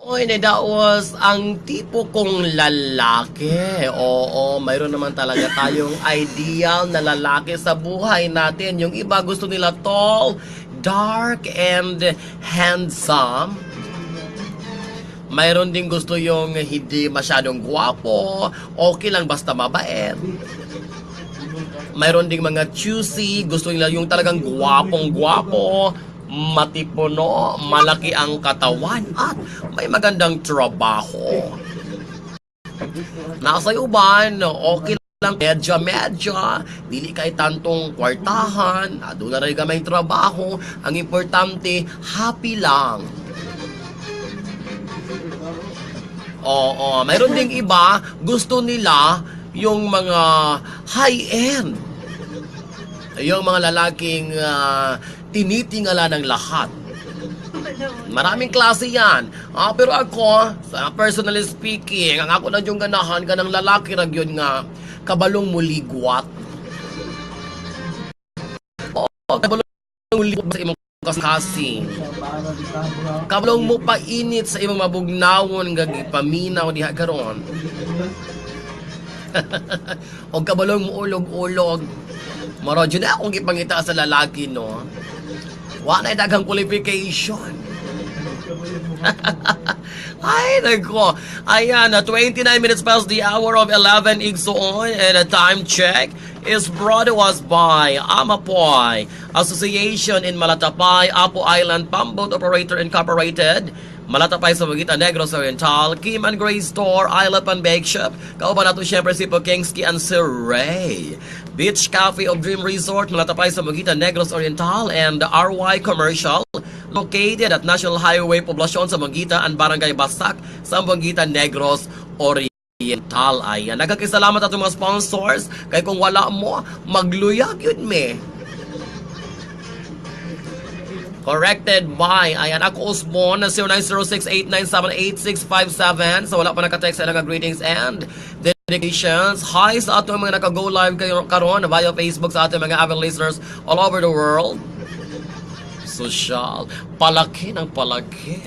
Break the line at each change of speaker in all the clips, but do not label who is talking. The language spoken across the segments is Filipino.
Oy, that was ang tipo kong lalaki. Oo, mayroon naman talaga tayong ideal na lalaki sa buhay natin. Yung iba gusto nila tall, dark, and handsome. Mayroon din gusto yung hindi masyadong gwapo, okay lang basta mabait. Mayroon ding mga choosy, gusto nila yung talagang gwapong-gwapo, matipuno, malaki ang katawan, at may magandang trabaho. Nasa uban, okay lang, medya-medya, dili kay tantong kwartahan, doon na rin may trabaho, ang importante, happy lang. Oo, mayroon ding iba, gusto nila yung mga high-end. Yung mga lalaking tinitingala ng lahat. Maraming klase yan. Pero ako, personally speaking, ang ako na yung ganahan ka ng lalaki rag yun nga, kabalong muligwat. Oo, kabalong muligwat sa imong kasing. Kabalong mo painit sa imong mabugnawon gagi paminaw diha karon. O kabalong mo ulog-ulog. Maradyo na akong gipangita sa lalaki, no? Wala na daghang qualification. Ay, nako. Ayan, 29 minutes past the hour of 11 igsoon, and a time check is brought to us by Amapoy Association in Malatapay, Apo Island Pumboat Operator Incorporated, Malatapay sa Magitan Negros Oriental, Kim and Gray Store, Isla Pan Bake Shop, kauban nato syempre si Pokengski and Sir Ray. Beach Cafe of Dream Resort, Malatapay sa Magitan Negros Oriental, and RY Commercial, located at National Highway Poblacion sa Manggita and Barangay Basak sa Manggita Negros Oriental. Ay, nagkakisalamat atong mga sponsors kay kung wala mo, magluyag yun me. Corrected by, ayan, ako Osbon na 0906-897-8657. So wala pa nakatext sa ilang greetings and dedications. Hi sa atong mga naka-go live kayo karon via Facebook sa ating mga avid listeners all over the world. Social, palaki ng palaki.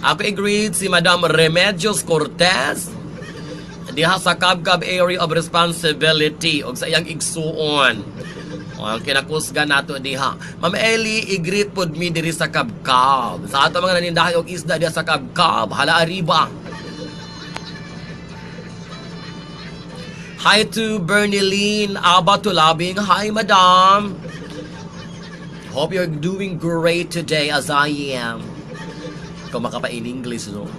Ako i-greet si Madam Remedios Cortez diha sa Cabcab Area of Responsibility o sa iyang igsuon. Ang kinakusga nato diha. Ma'am Ellie, i-greet pod mi diri sa Cabcab. Sa ato mga nanindahan og isda diha sa Cabcab, hala arriba. Hi to Berniline Abatulabing. Hi, madam. Hope you're doing great today as I am. Kung makapa-in-English, no?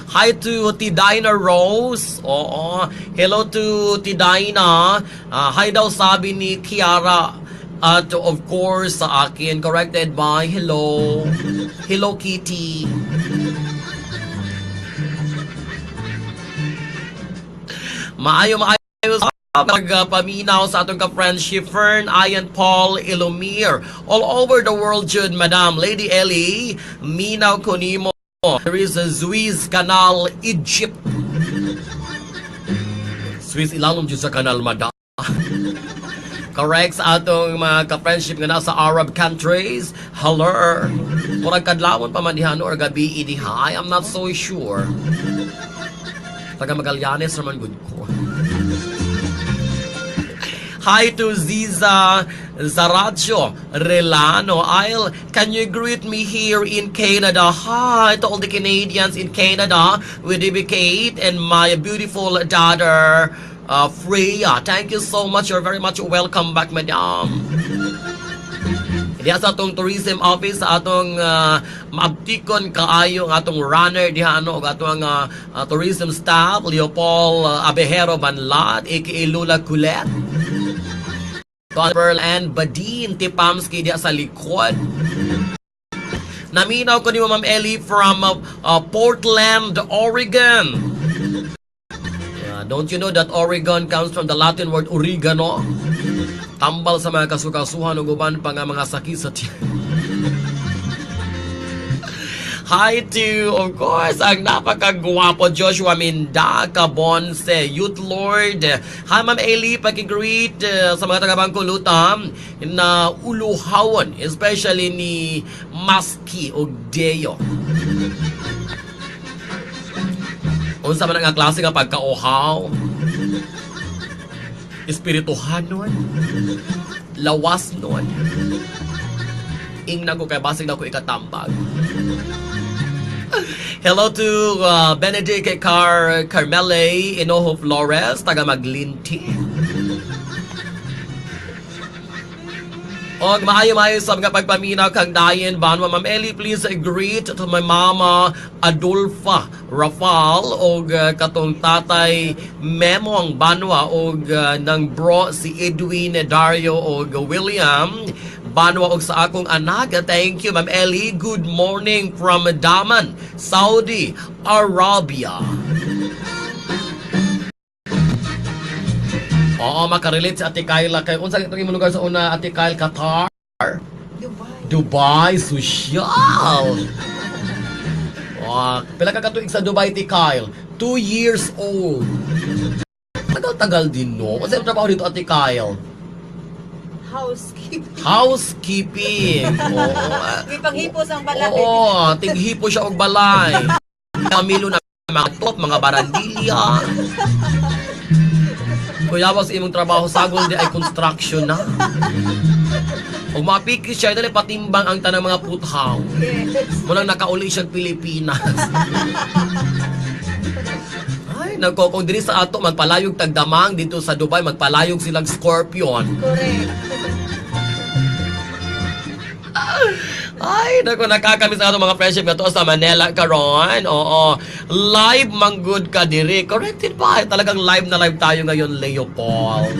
Hi to Tidina Rose. Oo. Hello to Tidina. Hi daw sabi ni Kiara. At of course sa akin, corrected by hello. Hello Kitty. Maayo pagpaminaw sa atong ka-friendship Fern, Ian Paul, Ilomir. All over the world, Jude, Madam Lady Ellie. Minaw ko nimo. There is a Suez Canal, Egypt. Suez ilalom dyan sa kanal, madam. Correct sa atong mga ka-friendship nga nasa Arab countries. Hello. Murag kadlawon pa man diha or gabi diha. I am not so sure. Taga Magallanes naman good ko. Hi to Ziza Zaracho Relano. Can you greet me here in Canada? Hi to all the Canadians in Canada. We dedicate and my beautiful daughter, Freya. Thank you so much. You're very much welcome back, madam. Diha sa atong tourism office, sa atong maabtikon kaayo ng atong runner diha ano, atong tourism staff, Leopold Abejero Banlat, aka Lula Culet. Pearl and Badin Tipamski diya sa likod. Naminaw ko ni Ma'am Ellie from Portland, Oregon. Don't you know that Oregon comes from the Latin word oregano? Tambal sa mga kasukasuhan o guban pa nga mga sakit sa tiyan. Hi to, of course, ang napakagwapo Joshua Minda, Cabonce, Youth Lord. Hi, Ma'am Eli, pakigreet sa mga taga-Bangkulutam na uluhawon, especially ni Maski o Deo. Unsa man ang klase nga pagkauhaw? Espirituhan nun? Lawas nun? Ingnan ko kay basig na ko ikatambag. Hello to Benedict Carmele Inoho Flores, taga Maglinti. Og maayo-maayo sa mga pagpaminaw kang dayen banwa. Ma'am Eli, please greet to my mama Adolfa Rafal og katong tatay Memong banwa og nang bro si Edwin Dario og William banwa og sa akong anak. Thank you, Ma'am Eli. Good morning from Daman, Saudi Arabia. Oo, makarelate si Ate Kyle. Kay unsa itong imong lugar sa una, Ate Kyle? Qatar? Dubai, social. Pila ka katuig sa Dubai, Ate Kyle? 2 years old. Tagal-tagal din, no? Kasi trabaho dito, Ate Kyle? Housekeeping. Oo.
May panghipos ang balay.
Oo, tighipo siya og balay. Kamilo na mga top, mga barandilya. Kuya ba sa imong trabaho sagol di ay construction na. Kung mapikis siya, dali patimbang ang tanang mga puthaw.
Yes.
Mulang nakauli siyang Pilipinas. Ay, nako, kung diri sa ato, magpalayog tagdamang dito sa Dubai, magpalayog silang Scorpion.
Correct.
Ay, naku, nakakamiss na ito mga friendship nga to sa Manila karon. Oo, live manggod ka diri. Corrected ba? Talagang live na live tayo ngayon, Leopold.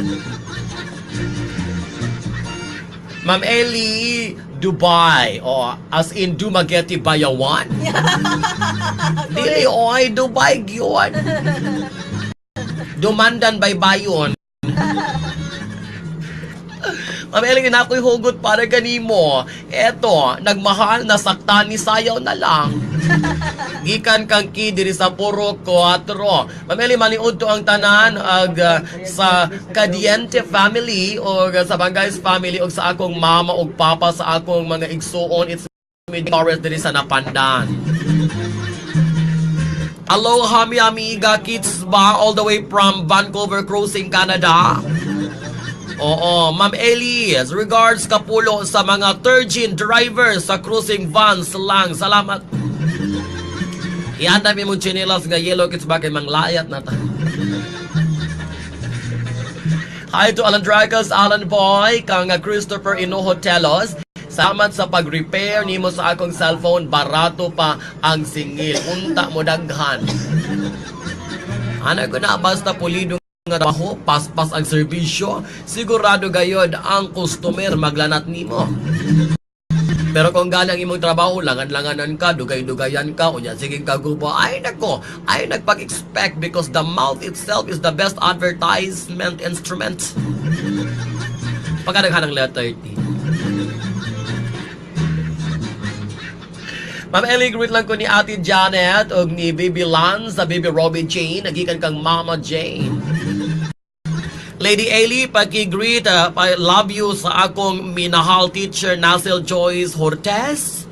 Ma'am Eli, Dubai. O, as in Dumaguete Bayawan. Dili, oy, Dubai yun. Dumandan Baybayon. Ma'am Eli, ako'y hugot para ganimo. Eto, nagmahal na saktan ni sayaw na lang. Gikan kang ki diri sa puro 4. Ma'am Eli, maniud to ang tanan sa Cadiente family o sa Bangay's family o sa akong mama o papa sa akong mga igsuon. It's Midores diri sa Napandan. Aloha mi amiga kids ba all the way from Vancouver Crossing, Canada. Oo, Ma'am Eli, regards kapulo sa mga Turgin drivers sa cruising vans lang. Salamat. Ianda mi mong chinelas nga yellow kits bakit manglayat na ta. Hi to Alan Dragos, Alan Boy, kang Christopher Inohotelos. Salamat sa pag-repair nimo sa akong cellphone, barato pa ang singil. Unta mo daghan. Ana ko na basta pulido nga trabaho, paspas ang serbisyo, sigurado gayod ang customer maglanat nimo. Pero kung galang imong trabaho, langan-langanan ka, dugay-dugayan ka, unya sige kagubo, ay nako, ay nagpag-expect because the mouth itself is the best advertisement instrument. Pagkadaghan ng letter T. Ma'am Eli, greet lang ko ni Ate Janet o ni Baby Lance sa Baby Robin Jane. Nagikan kang Mama Jane. Lady Eli, paki-greet, I love you sa akong minahal teacher Nasil Joyce Hortes.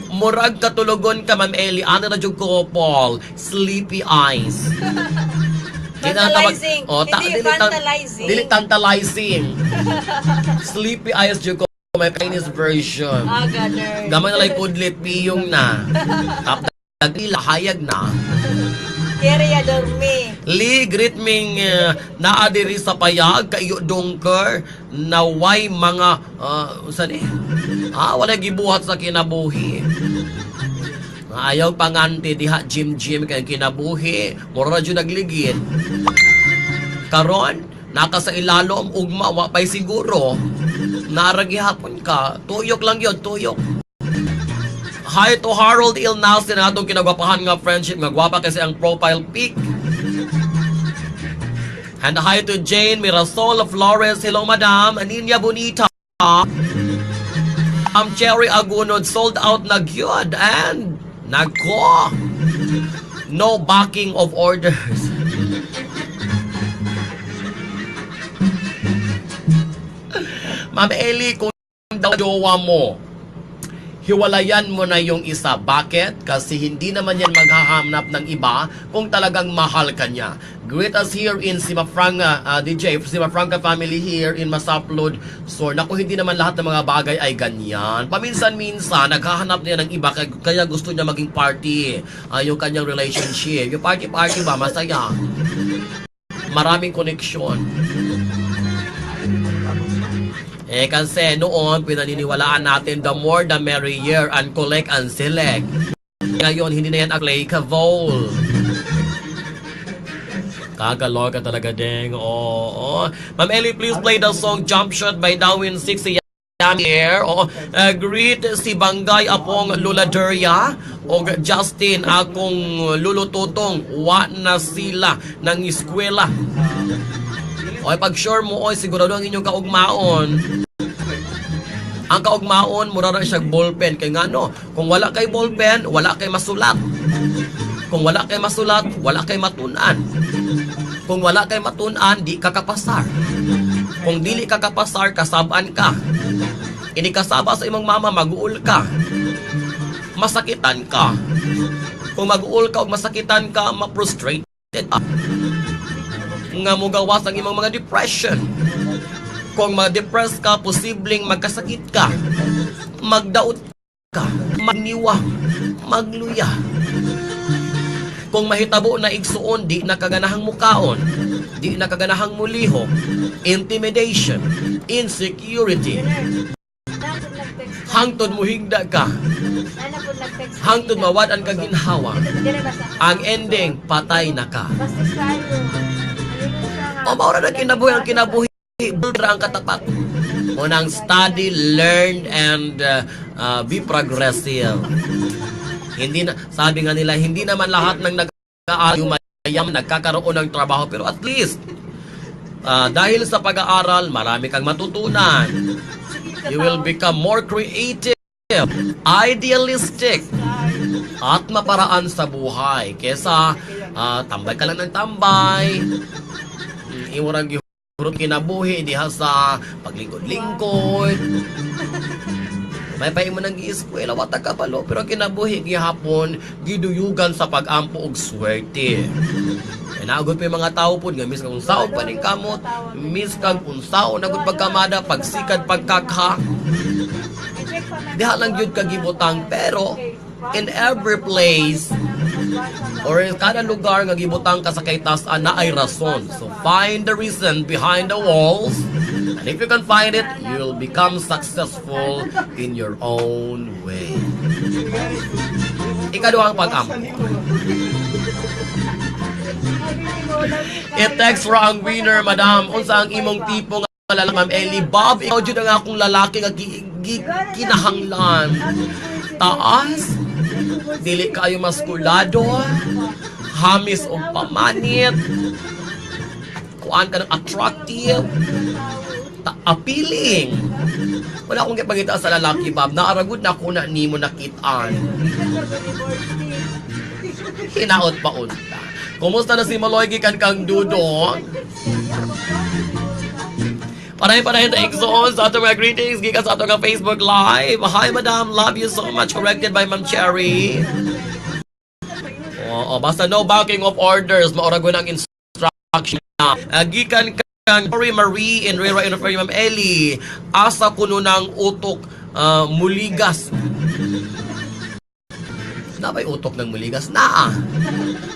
Murag katulogon ka, Ma'am Eli. Ano na dyan ko, Paul? Sleepy eyes.
Tantalizing. Hindi tantalizing.
Dili tantalizing. Sleepy eyes dyan ko. My Chinese version.
Ganer.
Gamay na lang kudlit piyong na. Tapos hayag na.
Keria dormi.
Li, greet ming naadiri sa payag, kayo dongker, na way mga, saan wala gibuhat sa kinabuhi. Ayaw panganti, diha gym kaya kinabuhi, mura dyan nagligid. Karon, naka sa ilalom, ugma, wapay siguro. Naragihapon ka, tuyok lang yun, tuyok. Hi to Harold Ilnalsi na atong kinagwapahan nga friendship, nga gwapa kasi ang profile pic. And hi to Jane Mirasol Flores, hello madam, Aninya Bonita. Ma'am Cherry Agunod, sold out na gyud. And, nako, no backing of orders. Ma'am Eli, kung daw jowa mo, hiwalayan mo na yung isa. Bakit? Kasi hindi naman yan maghahanap ng iba kung talagang mahal ka niya. Greet us here in Simafranga, DJ, Simafranga family here in Masaplod. So, naku, hindi naman lahat ng mga bagay ay ganyan. Paminsan-minsan, naghahanap niya ng iba kaya gusto niya maging party. Yung kanyang relationship. Yung party-party ba, masaya. Maraming connection. Kasi noon, pinaniniwalaan natin the more the merrier and collect and select. Ngayon, hindi na yan applicable. Kagalor ka talaga, ding. Oo. Ma'am Ellie, please play the song Jump Shot by Darwin 6 Air. Greet si Bangay Apong Luladeria o Justin akong lulututong wa na sila ng eskwela. Pag sure mo, sigurado ang inyong kaugmaon. Ang kaugmaon, mura na siya ballpen. Kaya nga no, kung wala kay ballpen, wala kay masulat. Kung wala kay masulat, wala kay matunan. Kung wala kay matunan, di ka kapasar. Kung dili ka kapasar, kasabaan ka. Ini kasaba sa imong mama, mag-uul ka. Masakitan ka. Kung mag-uul ka o masakitan ka, ma-frustrated ka. Nga mo gawas ang imong mga depression. Kung ma-depress ka, posibleng magkasakit ka. Magdaot ka. Magniwa. Magluya. Kung mahitabo na igsuon, di na kaganahang mukaon. Di na kaganahang muliho. Intimidation. Insecurity. Hangtod mo higda ka. Hangtod mawad ang kaginhawa. Ang ending, patay na ka. Maura na kinabuhi ang kinabuhi. Bulra ang katapat. Unang study, learn, and be progressive. Hindi na, sabi nga nila, hindi naman lahat ng nag-aaral mayam nagkakaroon ng trabaho. Pero at least, dahil sa pag-aaral, marami kang matutunan. You will become more creative, idealistic, at maparaan sa buhay. Kesa tambay ka lang ng tambay, iwarang gihurot kinabuhi, diha sa paglingkod-lingkod. May pa mo nang gi-eskwela, wata ka palo, pero kinabuhi gihapon, giduyugan sa pag-ampo og swerte. Naagod pa yung mga tao po, nga miss kang unsaon pa ning kamot, miss kang unsaon nagod pagkamada, pagsikad, pagkakha. Diha lang yun kagibutang, pero in every place, or in kada lugar nga gibutang ka sa kay tas-an na ay rason. So find the reason behind the walls, and if you can find it, you will become successful in your own way. Ikaduhang pag-ampo. I-text ra ang winner, madam. Unsa ang imong tipo nga lalaki, Ma'am Ellie? Bob, ikaw jud ang akong lalaki nga kinahanglan. Taas, dili kayo maskulado, hamis o pamanit, kuan ka ng attractive, appealing. Wala akong kipagita sa lalaki, Bob. Naaragod na ako na nimo nakitaan. Hinaot pa unta. Kumusta na si Maloy gikan kang dudong? Paray-paray na igsoon sa ato mga greetings gikan sa ato nga Facebook Live. Hi, madam. Love you so much. Corrected by Ma'am Cherry. Oo, basta no backing of orders. Mauragon ang instruction na. Gikan kang Cory Marie in Rera Inferry, Ma'am Ellie. Asa kuno ng utok muligas. Na ba'y utok ng muligas? Naa.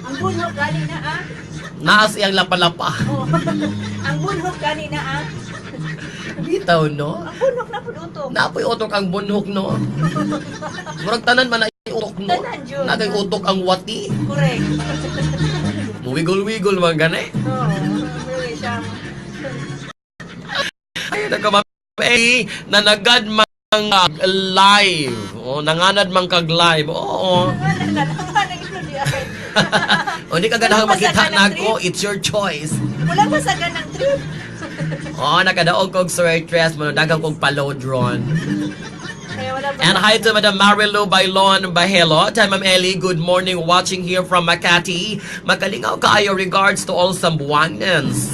Ang bunhok gani na
Naa siyang lapa-lapa.
Oh. Ang bunhok gani na
Bitaw, no?
Ang bunhok na pud utok.
Napoy utok ang bunhok, no? Murag tanan man ay utok, no?
Tanan, Jun.
Nagay utok ang wati.
Correct.
Muwigol-wigol man gani.
Oo. Really siya.
Ay, nagkamapay na nagad mang live. O, nanganad mang kag live. Oo. O, hindi ka ganahang makita na ako. It's your choice.
Wala masagan ng trip.
Oo, nakadaog kog sweater dress mo. Dagang kog pa-load ron.
Kaya
And hi to Madam Marilu Bailon Bahelo. Hi, Ma'am Ellie. Good morning. Watching here from Makati. Makalingaw kaayo. Regards to all Sambuanans.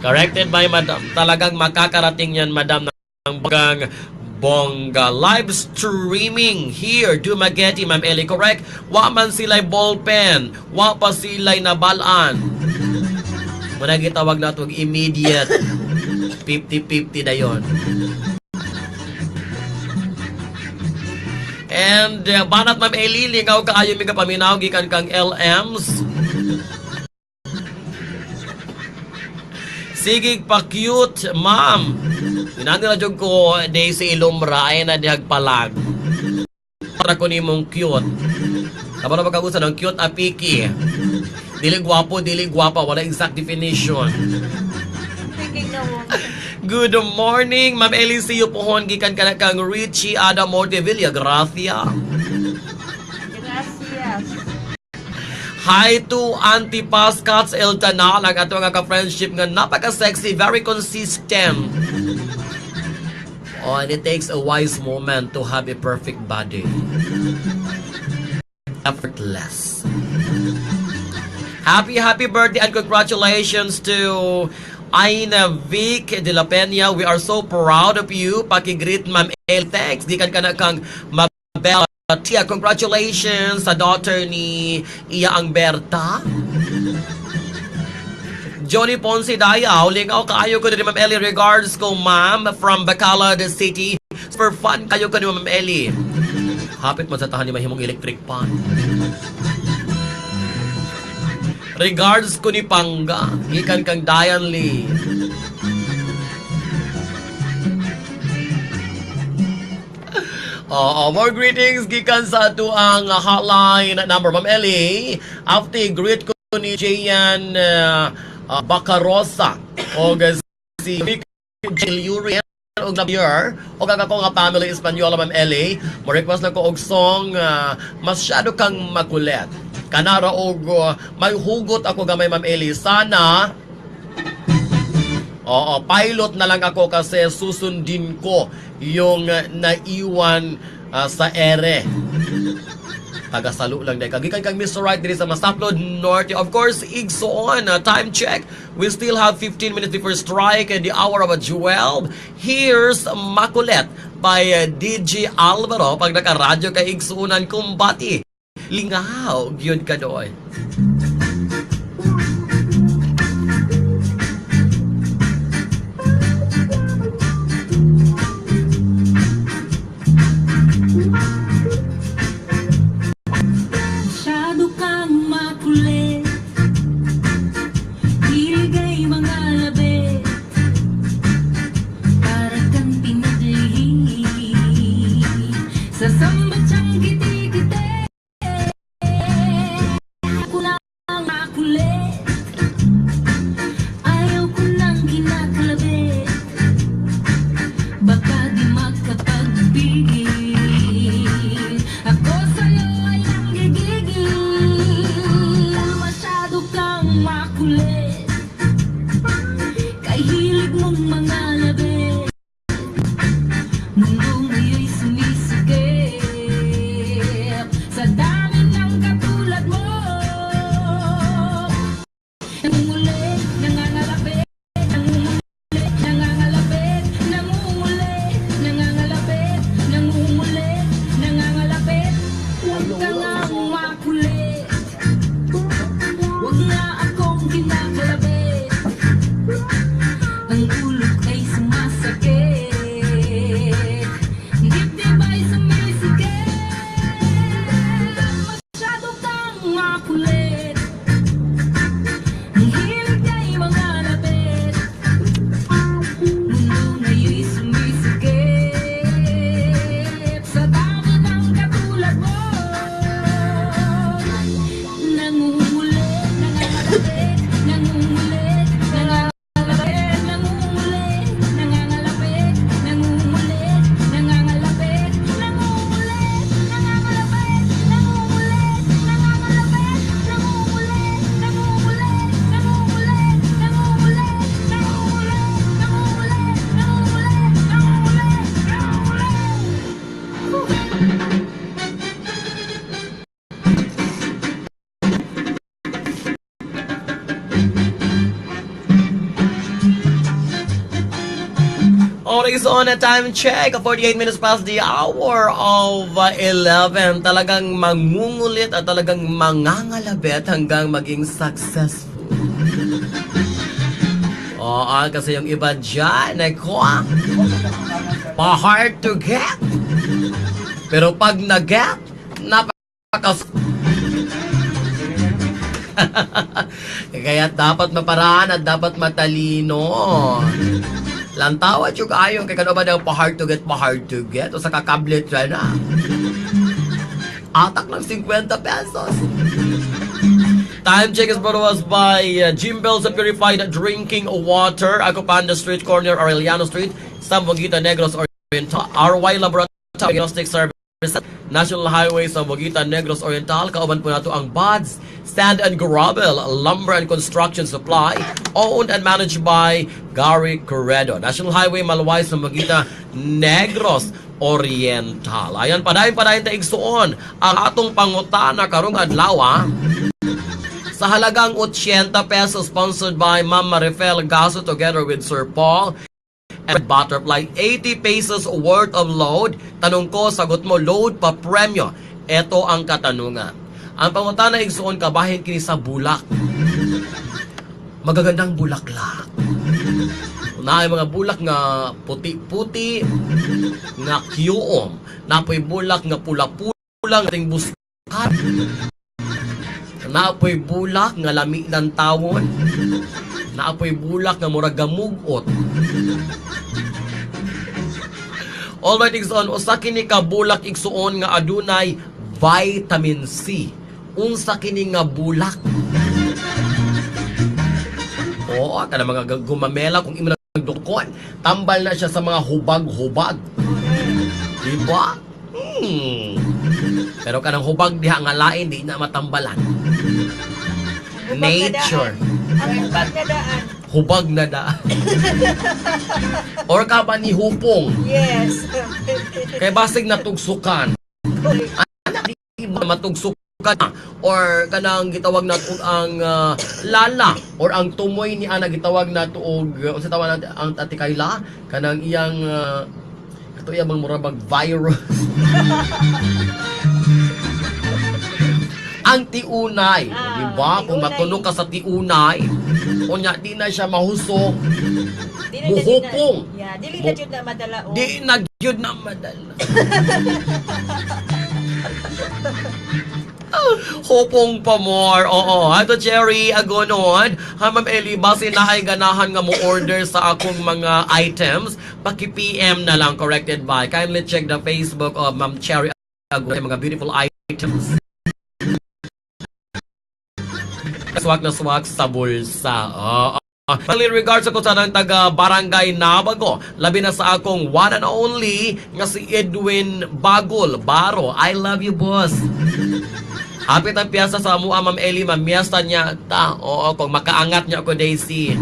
Corrected by Madam. Talagang makakarating yan, Madam, ng bagang bongga. Live streaming here. Dumaguete, Ma'am Ellie. Correct? Wa man sila'y ballpen. Wa pa sila'y nabalaan. Muna gitawag na itong immediate. 50-50 na yon. And banat Ma'am Ellie, lingaw kaayo mga paminaw gikan kang LMs. Sigig pa cute, ma'am. Pinanila jud ko Daisy Ilumbra ay na dihag palag. Para ko nimong cute. Kapag napagkagusan ng cute apiki. Dili gwapo, dili gwapa, wala exact definition.
Speaking na mo.
Good morning, Ma'am Ellie. See you pohon gikan ka na kang Richie Ada Mortevilla. Gracia.
Gracias.
Hi to Auntie Pascats Eltanal. Ang ato nga ka-friendship nga napaka-sexy, very consistent. Oh, and it takes a wise moment to have a perfect body. Effortless. Happy birthday and congratulations to Aina Vic de la Peña. We are so proud of you. Pakigreet, Ma'am El. Thanks. Di kan na kang Mabel Tia. Congratulations sa daughter ni Iya ang Berta. Johnny Ponce Dayaw. Lingaw kaayo ko din, Ma'am Ellie. Regards ko, ma'am, from Bacolod City. For fun kayo ko ni Ma'am Ellie. Hapit mo sa tahan ni mahimong electric pan. Regards ko ni Pangga. Ikan kang Diane Lee. More greetings gikan sa ato ang hotline number, Ma'am Ellie. After greet ko ni Jayan Bacarosa o si Jilurian og Nabier o kang ako nga family Espanyola, Ma'am Ellie. Mo request na ko og song masyado kang makulit. Kanara og may hugot ako gamay, Ma'am Ellie. Sana pilot na lang ako kasi susundin ko yung naiwan sa ere. Tagasalo lang dahil kagikan kang Mr. Right diri sa Masaplod Norte. Of course, Igsoon, time check. We still have 15 minutes before strike and the hour of 12. Here's Makulet by DJ Alvaro. Pag naka-radyo ka Igsuunan kumbati. Lingaw, yun ka doon.
Masyado kang makulit, iligay mga labit, para kang pinadali sa sambatsang kiti-kiti. Ako lang makulit, ayaw ko nang kinakalabit, baka di magkapagbigil. Ako sa'yo ay nanggigigil. Masyado kang makulit, kay hilig mong mga labit. Mundo ngayon'y sumisikip,
Alright, so on a time check, 48 minutes past the hour of 11. Talagang mangungulit at talagang mangangalabit hanggang maging successful. Oo, kasi yung iba dyan, pa-hard to get. Pero pag na-get, kaya dapat maparaan at dapat matalino. Lantawat yung ayon kay kano ba daw pa-hard to get o sa kakablet dyan na. Atak ng 50 pesos. Time check is brought to us by Jim Bell sa Purified Drinking Water, Acopanda Street, corner Aureliano Street, Sambuguita, Negros Oriental, RY Laboratory Diagnostic Services, National Highway Sambuguita, Negros Oriental. Kauban po nato ang Buds Sand and Gravel Lumber and Construction Supply, owned and managed by Gary Corredo. National Highway Malway Sambuguita, Negros Oriental. Ayan, padayon ta igsuon ang atong pangutana karong adlaw. Sa halagang 80 pesos, sponsored by Ma'am Marifel Gaso together with Sir Paul and Butterfly. 80 pesos worth of load. Tanong ko, sagot mo, load pa premyo. Ito ang katanungan. Ang pangutana igsuon kabahin kini sa bulak. Magagandang bulaklak. Naay mga bulak nga puti-puti, nga kiyom. Napoy bulak nga pula-pula, nga ting buskat. Naapoy bulak nga lami ng tawon. Naapoy bulak nga murag gamugot. Alright, igsuon, usa kini ka bulak igsuon nga adunay vitamin C. Unsa kini nga bulak? Oo, kana mga gumamela kung imo nagdukon, tambal na siya sa mga hubag-hubag. Diba? Pero kanang hubag diha nga lain di na matambalan. Nature.
Ang hubag na daan.
Hubag na daan. Or ka ba ni hupong?
Yes.
Kay basig natugsukan. Anak di ba matugsukan? Or kanang gitawag nato ang lala or ang tumoy ni ana gitawag nato og unsa tawag natin ang atikayla kanang iyang kato iya bang murabag virus. Ang tiunay, di ba? Kung matunog ka sa tiunay, unya di na siya mahusok. Buhupong.
Yeah, dili na jud na madala.
Di na gyud na madala. Hopong pa more. Oo. Ato Cherry Agonon. Ha, Ma'am Eli, base na ay ganahan nga mo order sa akong mga items. Paki-PM na lang, corrected by. Kindly check the Facebook of Ma'am Cherry Agonon. Mga beautiful items. Swak na swak sa bulsa. Oo. In regards ako sa ng taga Barangay Nabago, labi na sa akong one and only nga si Edwin Bagol Baro. I love you, boss. Hapit ang piyasa sa mua, Ma'am Eli, mamiyasta niya ta. Oo, kung makaangat niya ako, Daisy.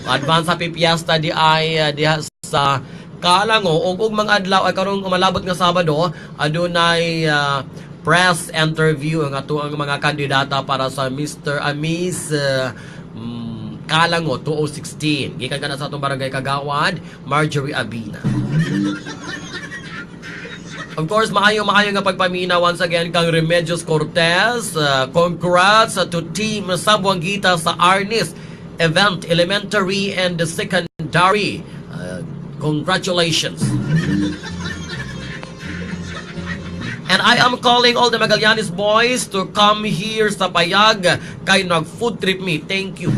Advance happy piyesta di ay diha sa Kalango. Ug mga adlaw ay karong umalabot nga Sabado, adunay press interview nga to ang mga kandidata para sa Mr. Miss Kalango 2016. Gikan ka na sa atong barangay Kagawad, Marjorie Abina. Of course, maayo nga pagpamina once again kang Remedios Cortez. Congrats to Team Sambuanguita sa Arnis Event Elementary and Secondary. Congratulations. And I am calling all the Magallanes boys to come here sa Payag kay nag-food trip me. Thank you.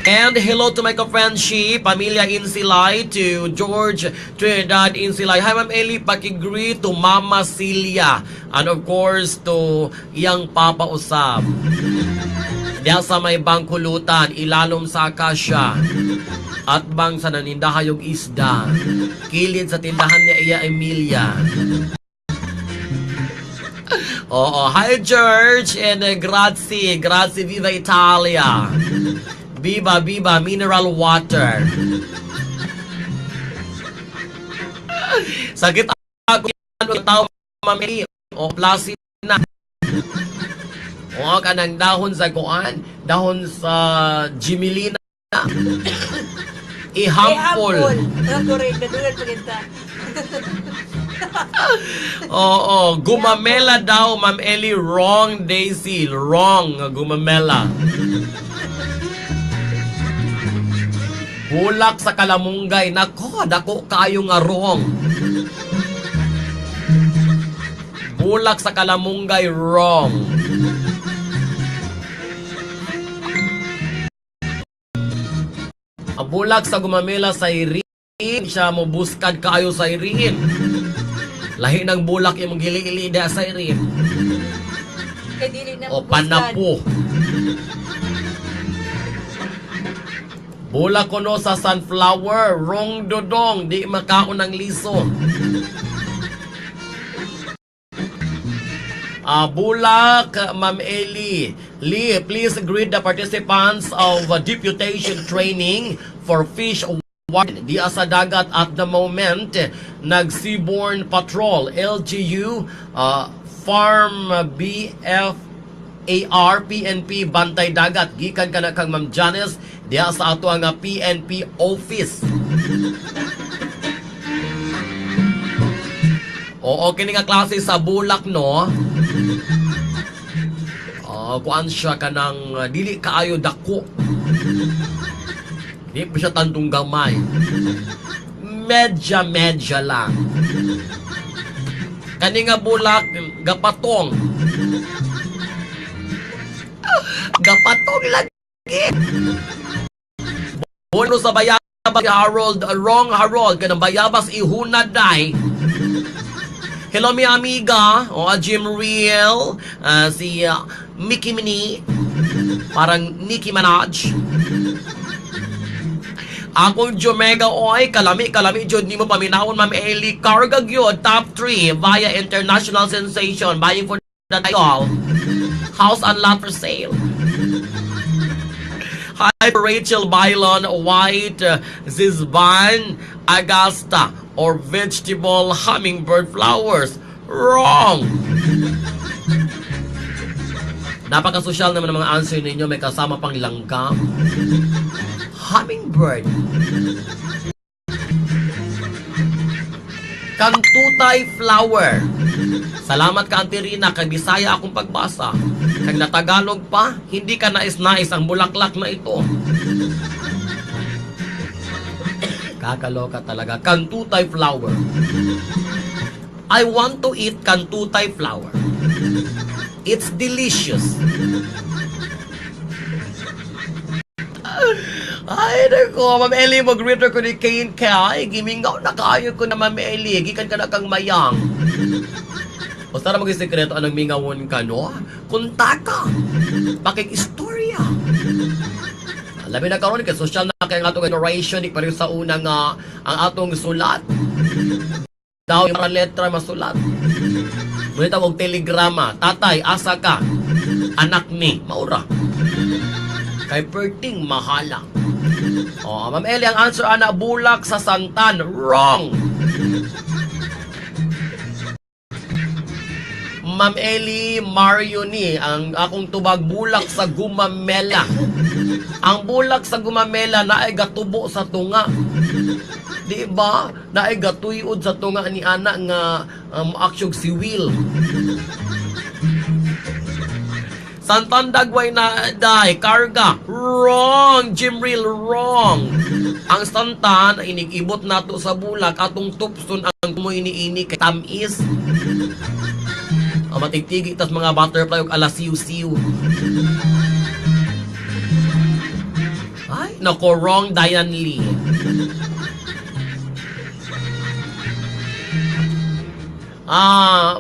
And hello to my ka-friendship, Pamilya Insilay, to George Trinidad Insilay. Hi, Ma'am Eli, pakigreet to Mama Celia. And of course, to iyang Papa Usab. Diya sa may bangkulutan, ilalom sa akasya. At bang sa nanindahayog isda. Kilid sa tindahan niya iya Emilia. Oo, hi George, and grazie, viva Italia. Viva mineral water. Sakit ako yan, tao mamili. O, plasi na. O, kanang dahon sa kuan, dahon sa Jimilina Ihampol.
Correct. Nadulan pa kita.
Oo, gumamela daw, Ma'am Ellie. Wrong, Daisy. Wrong, gumamela. Bulak sa kalamunggay. Nako, dako kayo nga wrong. Bulak sa kalamunggay, wrong. Ang bulak sa gumamela sa irin, siya mo buskad kayo sa irin. Lahi ng bulak yung gili-ilida sa irin.
Kay dili na
O panapo. Bulak ko no sa sunflower, wrong dodong, di makaon ng liso. Bulak, Ma'am Ellie. Lee, please greet the participants of deputation training for fish warden. Di sa dagat at the moment, nag-seaborne patrol, LGU, Farm BFAR, PNP, Bantay Dagat. Gikan ka na kang Ma'am Janice, di sa ato ang PNP office. Oo, kini nga klase sa bulak, no? Kuan siya ka ng dili kaayo dako. Di pa siya tantong gamay. Medya lang. Kani nga bulak, gapatong. Gapatong lagi. Bono sa bayabas si Harold, wrong Harold, kanang bayabas ihunaday. Hello, mi amiga. Jim Real. Si Mickey Mini. Parang Nicki Minaj. Akong Jomega oy, kalami jud nimo paminawon, Ma'am Ellie. Karga gyud top 3 via international sensation buying for the title. House and lot for sale. Hi, Rachel Bailon, White, Zizban, Agasta, or vegetable hummingbird flowers. Wrong! Napaka-social naman ang mga answer ninyo. May kasama pang langgam. Hummingbird. Kantutay flower. Salamat ka, Auntie Rina. Kay Bisaya akong pagbasa. Kag natagalog pa, hindi ka nais-nais ang bulaklak na ito. Kakaloka talaga. Kantutay flower. I want to eat kantutay flower. It's delicious. Ay, nako, Ma'am Ellie, mag-greeter ko ni Kane Kay. Gimingaw na kayo ko na, Ma'am Ellie. Gikan ka na kang mayang. O sana mag-sekreto anong mingawon ka, no? Kunta ka. Pakik-istorya. Labi na karon kay social na kay ang atong generation, di pareho sa una nga ang atong sulat. Daw yung mga letra masulat. Muna tawag telegrama. Tatay, asa ka? Anak ni. Maura. Kay perting mahala. Ma'am Ellie, ang answer ana bulak sa santan. Wrong. Ma'am Ellie, Mario ni ang akong tubag bulak sa gumamela. Ang bulak sa gumamela na ay gatubo sa tunga. Di ba? Na ay gatuyod sa tunga ni ana nga aksyog si Will. Santan dagway na day, karga. Wrong! Jimril, wrong! Ang santan, inigibot nato sa bulak, atong tupson ang mo iniini kay tamis. Matigtigi tas mga butterfly ug alasiw-siw. Ay, nako, wrong, Diane Lee.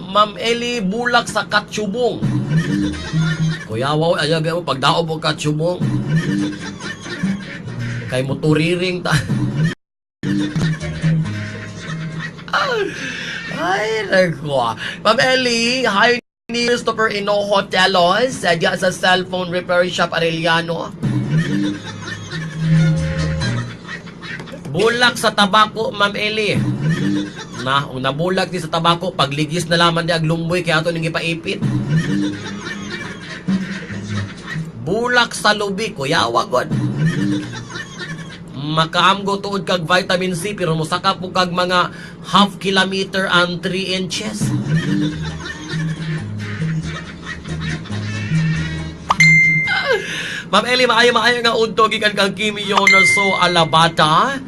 Ma'am Ellie, bulak sa katsubong. Kuya, wow, ayag mo, pagdaob mo katsubong. Kay mo turiring ta. Ay, nako. Ma'am Ellie, hi ni Christopher Inoho Telos, sadya sa cellphone repair shop Arellano. Bulak sa tabako, Ma'am Ellie. Kung nabulak di sa tabako, pagligis na laman di aglumboy, kaya ito nang ipaipit. Bulak sa lubi, kuya, wagod. makaamgo tuod kag vitamin C pero musaka po kag mga half kilometer and 3 inches. Ma'am Eli, maayo nga udto gikan kang Kimi Yonerso Alabata.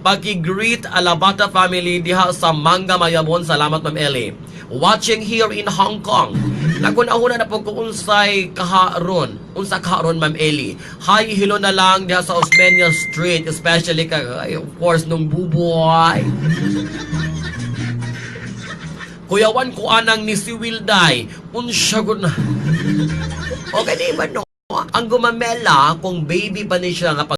Paki-greet Alabata family diha sa Manga Mayamon. Salamat Ma'am Eli. Watching here in Hong Kong. Nagunahuna na po kung unsay kaharon. Unsa kaharon Ma'am Eli. Hi, hello na lang diha sa Osmeña Street, especially of course nung buboy. Kuyawan ko anang ni si Wilday. Unsya gud na. Okay di ba no? Ang gumamela kung baby pa ni siya nga